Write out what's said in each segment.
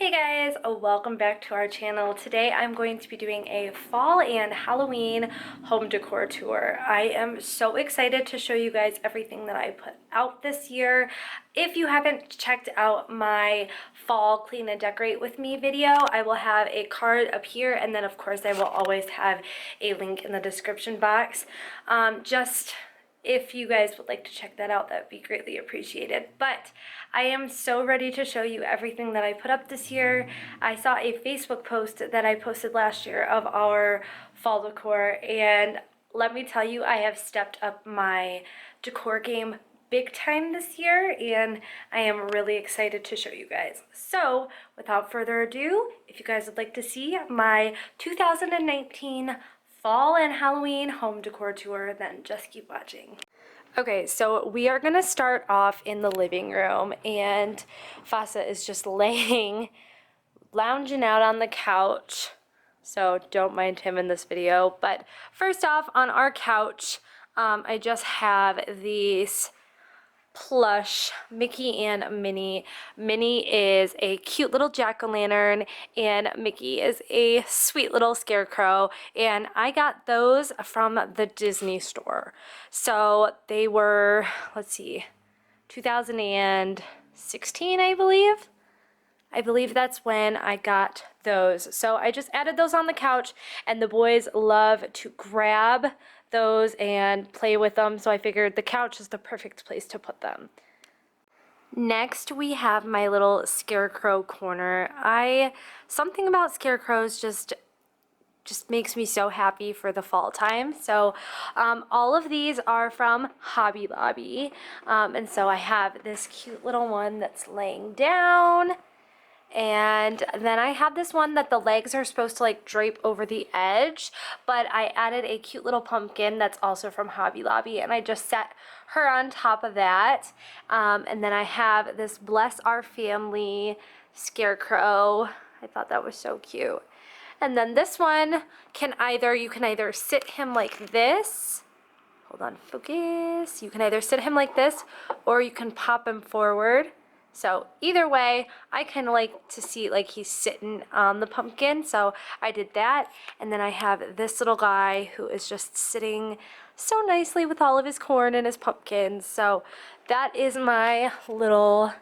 Hey guys, welcome back to our channel. Today I'm going to be doing a fall and Halloween home decor tour. I am so excited to show you guys everything that I put out this year. If you haven't checked out my fall clean and decorate with me video, I will have a card up here, and then of course I will always have a link in the description box. If you guys would like to check that out, that would be greatly appreciated. But I am so ready to show you everything that I put up this year. I saw a Facebook post that I posted last year of our fall decor, and let me tell you, I have stepped up my decor game big time this year, and I am really excited to show you guys. So without further ado, if you guys would like to see my 2019 fall and Halloween home decor tour, then just keep watching. Okay, so we are gonna start off in the living room, and Fasa is just lounging out on the couch, so don't mind him in this video. But first off, on our couch, I just have these plush Mickey and Minnie. Minnie is a cute little jack-o'-lantern and Mickey is a sweet little scarecrow, and I got those from the Disney store. So they were, let's see, 2016, I believe. I believe that's when I got those. So I just added those on the couch, and the boys love to grab those and play with them, so I figured the couch is the perfect place to put them. Next, we have my little scarecrow corner. Something about scarecrows just makes me so happy for the fall time. So all of these are from Hobby Lobby, and so I have this cute little one that's laying down. And then I have this one that the legs are supposed to like drape over the edge, but I added a cute little pumpkin that's also from Hobby Lobby, and I just set her on top of that. And then I have this Bless Our Family scarecrow. I thought that was so cute. And then this one you can either sit him like this. Hold on, focus. You can either sit him like this, or you can pop him forward. So either way, I kind of like to see like he's sitting on the pumpkin, so I did that. And then I have this little guy who is just sitting so nicely with all of his corn and his pumpkins. So that is my little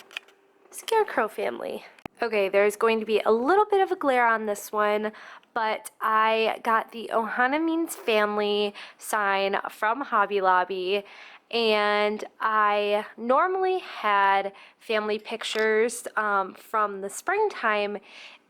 scarecrow family. Okay, there's going to be a little bit of a glare on this one, but I got the Ohana Means Family sign from Hobby Lobby, and I normally had family pictures from the springtime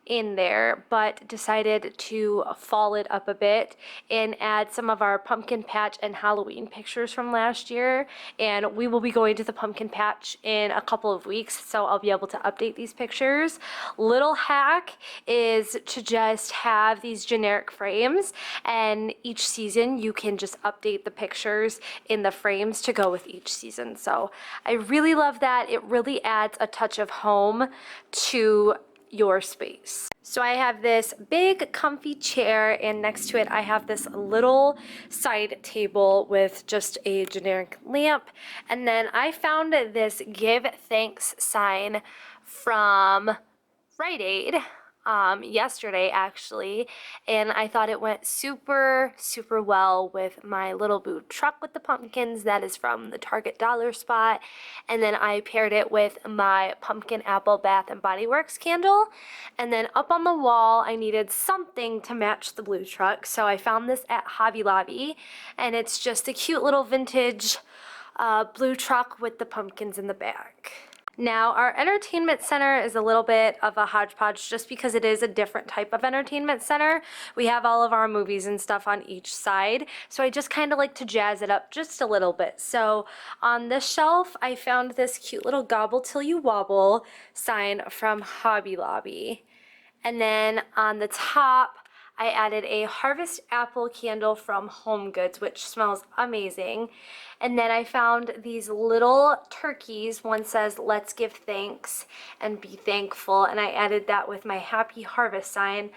in there, but decided to fall it up a bit and add some of our pumpkin patch and Halloween pictures from last year. And we will be going to the pumpkin patch in a couple of weeks, so I'll be able to update these pictures. Little hack is to just have these generic frames, and each season you can just update the pictures in the frames to go with each season. So I really love that. It really adds a touch of home to your space. So I have this big comfy chair, and next to it I have this little side table with just a generic lamp. And then I found this Give Thanks sign from Rite Aid yesterday actually, and I thought it went super well with my little blue truck with the pumpkins that is from the Target dollar spot. And then I paired it with my pumpkin apple Bath and Body Works candle. And then up on the wall I needed something to match the blue truck, so I found this at Hobby Lobby, and it's just a cute little vintage blue truck with the pumpkins in the back. Now, our entertainment center is a little bit of a hodgepodge just because it is a different type of entertainment center. We have all of our movies and stuff on each side, so I just kind of like to jazz it up just a little bit. So on this shelf, I found this cute little Gobble Till You Wobble sign from Hobby Lobby. And then on the top, I added a Harvest Apple candle from Home Goods, which smells amazing. And then I found these little turkeys. One says, "Let's give thanks and be thankful." And I added that with my Happy Harvest sign.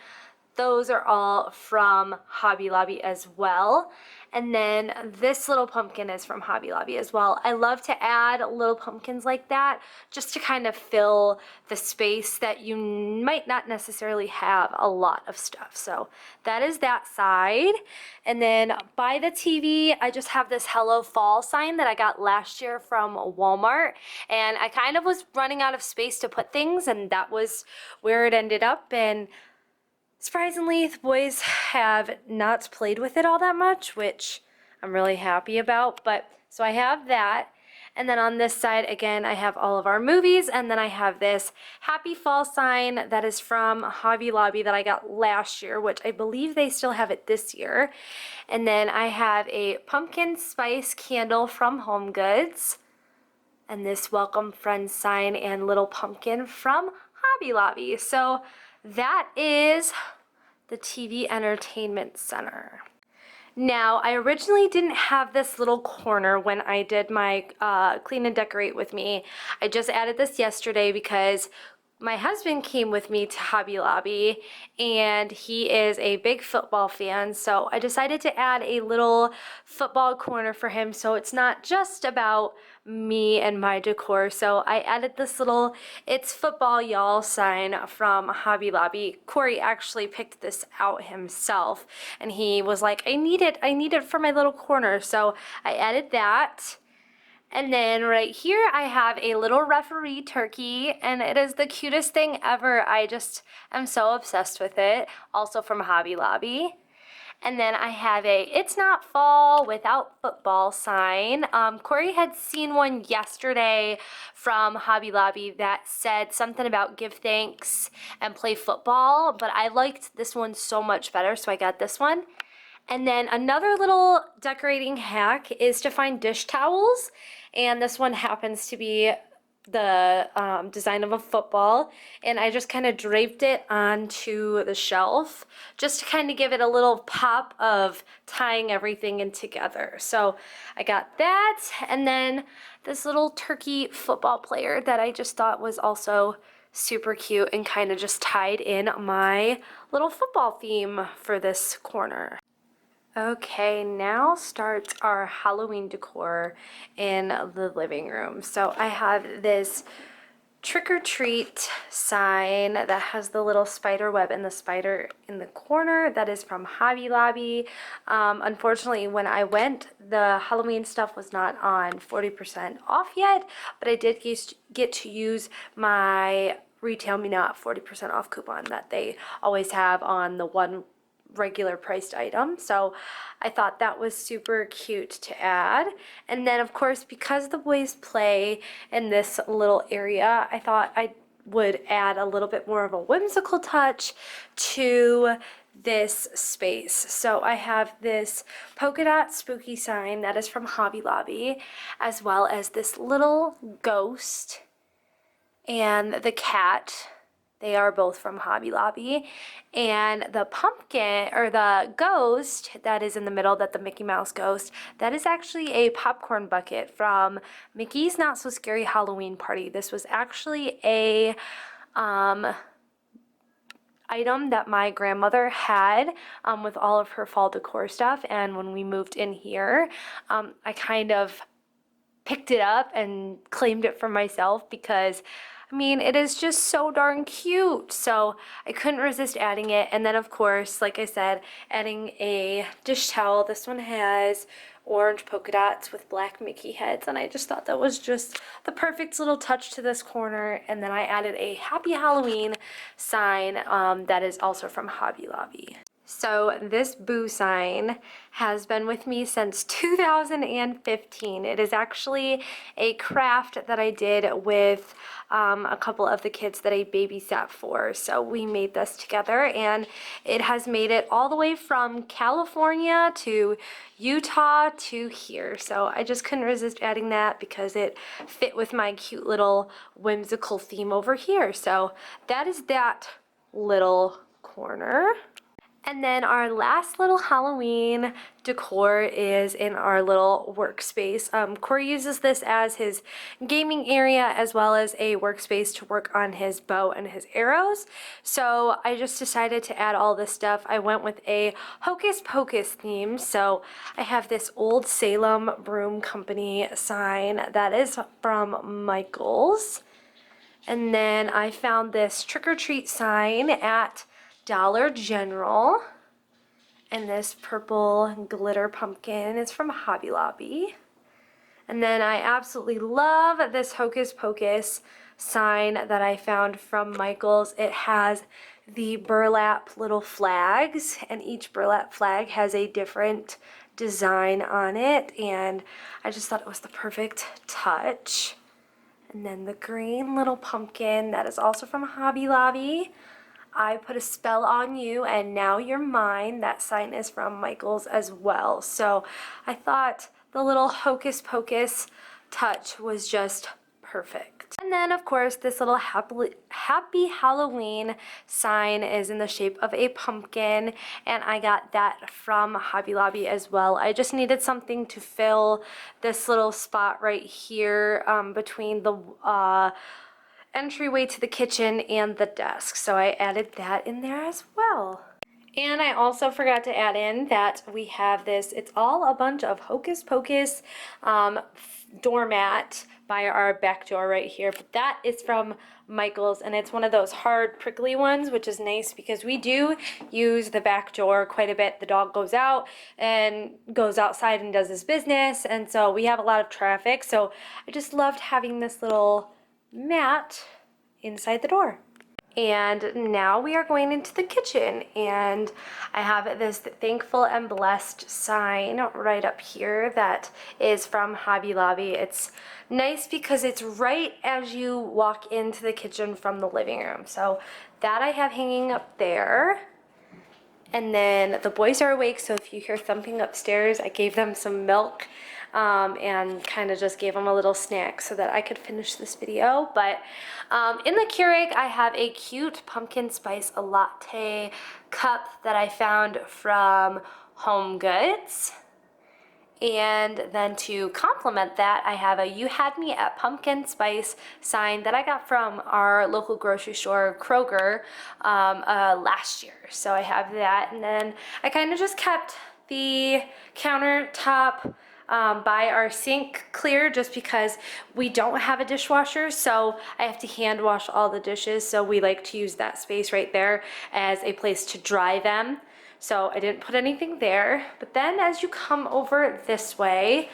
those are all from Hobby Lobby as well. And then this little pumpkin is from Hobby Lobby as well. I love to add little pumpkins like that just to kind of fill the space that you might not necessarily have a lot of stuff. So that is that side. And then by the TV, I just have this Hello Fall sign that I got last year from Walmart. And I kind of was running out of space to put things, and that was where it ended up. And surprisingly, the boys have not played with it all that much, which I'm really happy about. But so I have that. And then on this side, again, I have all of our movies. And then I have this Happy Fall sign that is from Hobby Lobby that I got last year, which I believe they still have it this year. And then I have a pumpkin spice candle from Home Goods. And this Welcome Friends sign and little pumpkin from Hobby Lobby. So that is the TV Entertainment Center. Now, I originally didn't have this little corner when I did my clean and decorate with me. I just added this yesterday because my husband came with me to Hobby Lobby, and he is a big football fan, so I decided to add a little football corner for him so it's not just about me and my decor. So I added this little "It's Football Y'all" sign from Hobby Lobby. Cory actually picked this out himself, and he was like, I need it for my little corner, so I added that. And then right here I have a little referee turkey, and it is the cutest thing ever. I just am so obsessed with it. Also from Hobby Lobby. And then I have a "It's Not Fall Without Football" sign. Cory had seen one yesterday from Hobby Lobby that said something about give thanks and play football, but I liked this one so much better, so I got this one. And then another little decorating hack is to find dish towels, and this one happens to be the design of a football, and I just kind of draped it onto the shelf just to kind of give it a little pop of tying everything in together. So I got that, and then this little turkey football player that I just thought was also super cute and kind of just tied in my little football theme for this corner. Okay, now starts our Halloween decor in the living room. So I have this trick or treat sign that has the little spider web and the spider in the corner. That is from Hobby Lobby. Unfortunately, when I went, the Halloween stuff was not on 40% off yet, but I did get to use my Retail Me Not 40% off coupon that they always have on the one regular priced item. So I thought that was super cute to add. And then of course, because the boys play in this little area, I thought I would add a little bit more of a whimsical touch to this space. So I have this polka dot spooky sign that is from Hobby Lobby, as well as this little ghost and the cat. They are both from Hobby Lobby. And the pumpkin, or the ghost that is in the middle, that the Mickey Mouse ghost, that is actually a popcorn bucket from Mickey's Not So Scary Halloween Party. This was actually a item that my grandmother had with all of her fall decor stuff. And when we moved in here, I kind of picked it up and claimed it for myself because I mean, it is just so darn cute. So I couldn't resist adding it. And then of course, like I said, adding a dish towel. This one has orange polka dots with black Mickey heads, and I just thought that was just the perfect little touch to this corner. And then I added a Happy Halloween sign that is also from Hobby Lobby. So this boo sign has been with me since 2015. It is actually a craft that I did with a couple of the kids that I babysat for. So we made this together, and it has made it all the way from California to Utah to here. So I just couldn't resist adding that because it fit with my cute little whimsical theme over here. So that is that little corner. And then our last little Halloween decor is in our little workspace. Cory uses this as his gaming area as well as a workspace to work on his bow and his arrows. So I just decided to add all this stuff. I went with a Hocus Pocus theme. So I have this old Salem Broom Company sign that is from Michael's. And then I found this trick or treat sign at Dollar General. And this purple glitter pumpkin is from Hobby Lobby. And then I absolutely love this Hocus Pocus sign that I found from Michael's. It has the burlap little flags, and each burlap flag has a different design on it, and I just thought it was the perfect touch. And then the green little pumpkin that is also from Hobby Lobby. I put a spell on you and now you're mine. That sign is from Michael's as well. So I thought the little Hocus Pocus touch was just perfect. And then of course this little happy Halloween sign is in the shape of a pumpkin, and I got that from Hobby Lobby as well. I just needed something to fill this little spot right here between the entryway to the kitchen and the desk. So I added that in there as well. And I also forgot to add in that we have this, it's all a bunch of Hocus Pocus doormat by our back door right here, but that is from Michael's, and it's one of those hard prickly ones, which is nice because we do use the back door quite a bit. The dog goes out and goes outside and does his business, and so we have a lot of traffic, so I just loved having this little mat inside the door. And now we are going into the kitchen, and I have this thankful and blessed sign right up here that is from Hobby Lobby. It's nice because it's right as you walk into the kitchen from the living room. So that I have hanging up there. And then the boys are awake, so if you hear thumping upstairs, I gave them some milk and kind of just gave them a little snack so that I could finish this video. But in the Keurig, I have a cute pumpkin spice latte cup that I found from Home Goods. And then to complement that, I have a You Had Me at Pumpkin Spice sign that I got from our local grocery store, Kroger, last year. So I have that, and then I kind of just kept the countertop by our sink clear just because we don't have a dishwasher, so I have to hand wash all the dishes, so we like to use that space right there as a place to dry them. So I didn't put anything there. But then as you come over this way,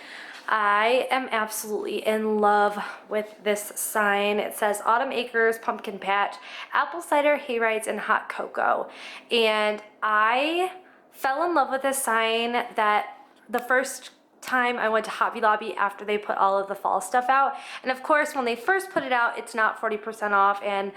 I am absolutely in love with this sign. It says Autumn Acres Pumpkin Patch, Apple Cider Hayrides, and Hot Cocoa. And I fell in love with this sign that the first time I went to Hobby Lobby after they put all of the fall stuff out. And of course, when they first put it out, it's not 40% off, and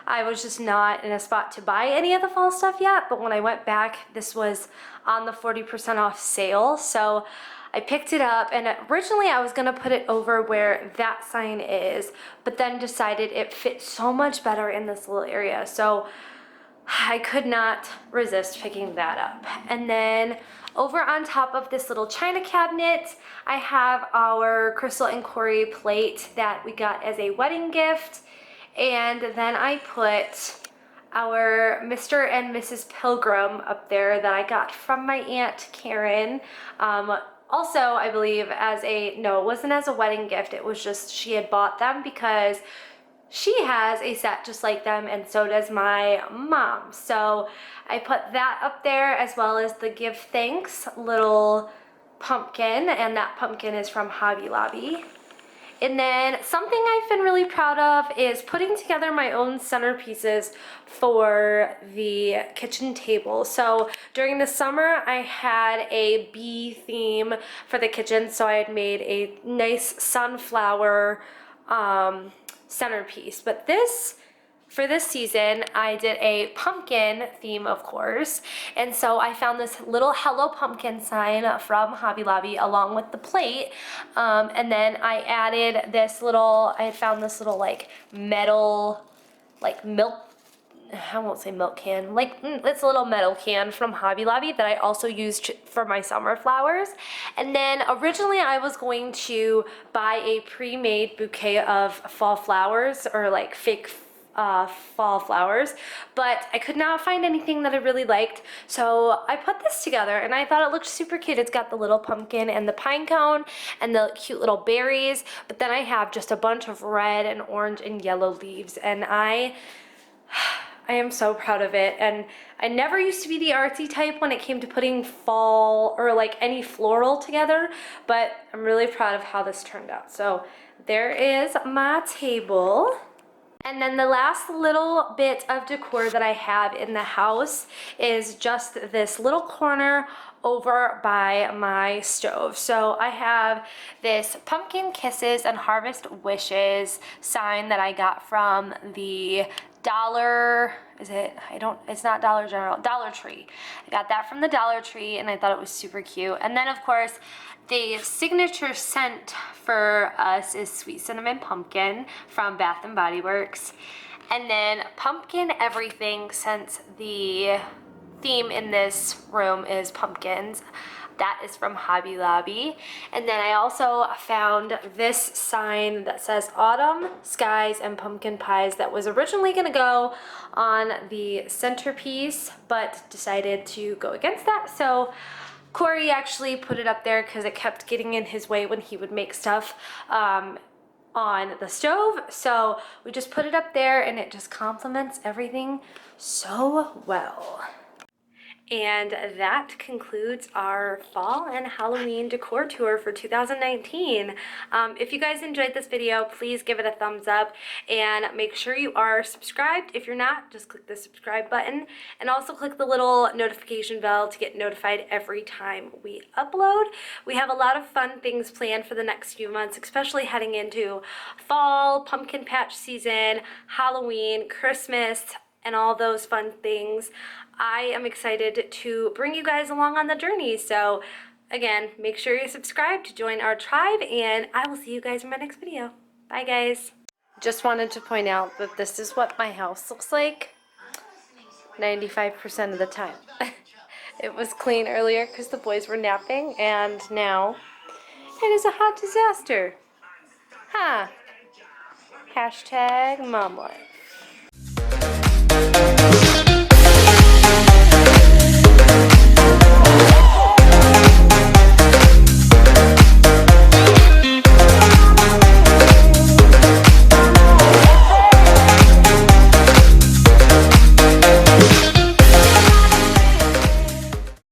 I was just not in a spot to buy any of the fall stuff yet. But when I went back, this was on the 40% off sale. So I picked it up, and originally I was gonna put it over where that sign is, but then decided it fit so much better in this little area. So I could not resist picking that up. And then over on top of this little china cabinet, I have our Crystal and Cory plate that we got as a wedding gift. And then I put our Mr. and Mrs. Pilgrim up there that I got from my Aunt Karen. Also, I believe no, it wasn't as a wedding gift. It was just she had bought them because she has a set just like them, and so does my mom. So I put that up there, as well as the Give Thanks little pumpkin, and that pumpkin is from Hobby Lobby. And then something I've been really proud of is putting together my own centerpieces for the kitchen table. So during the summer, I had a bee theme for the kitchen, so I had made a nice sunflower centerpiece. But for this season, I did a pumpkin theme, of course, and so I found this little Hello Pumpkin sign from Hobby Lobby along with the plate, and then I added this little, I found this little like metal, like milk I won't say milk can, like it's a little metal can from Hobby Lobby that I also used for my summer flowers. And then originally I was going to buy a pre-made bouquet of fall flowers, or like fake fall flowers, but I could not find anything that I really liked. So I put this together and I thought it looked super cute. It's got the little pumpkin and the pine cone and the cute little berries, but then I have just a bunch of red and orange and yellow leaves, and I am so proud of it. And I never used to be the artsy type when it came to putting fall or like any floral together, but I'm really proud of how this turned out. So there is my table. And then the last little bit of decor that I have in the house is just this little corner over by my stove. So I have this pumpkin kisses and harvest wishes sign that I got from the Dollar, it's not Dollar General, Dollar Tree. I got that from the Dollar Tree and I thought it was super cute. And then of course, the signature scent for us is Sweet Cinnamon Pumpkin from Bath and Body Works. And then pumpkin everything, since the theme in this room is pumpkins. That is from Hobby Lobby. And then I also found this sign that says Autumn, Skies, and Pumpkin Pies that was originally gonna go on the centerpiece, but decided to go against that. So Cory actually put it up there because it kept getting in his way when he would make stuff on the stove. So we just put it up there and it just complements everything so well. And that concludes our fall and Halloween decor tour for 2019. If you guys enjoyed this video, please give it a thumbs up and make sure you are subscribed. If you're not, just click the subscribe button and also click the little notification bell to get notified every time we upload. We have a lot of fun things planned for the next few months, especially heading into fall, pumpkin patch season, Halloween, Christmas, and all those fun things. I am excited to bring you guys along on the journey. So again, make sure you subscribe to join our tribe, and I will see you guys in my next video. Bye guys. Just wanted to point out that this is what my house looks like 95% of the time. It was clean earlier because the boys were napping, and now it is a hot disaster. Huh. Hashtag mom life.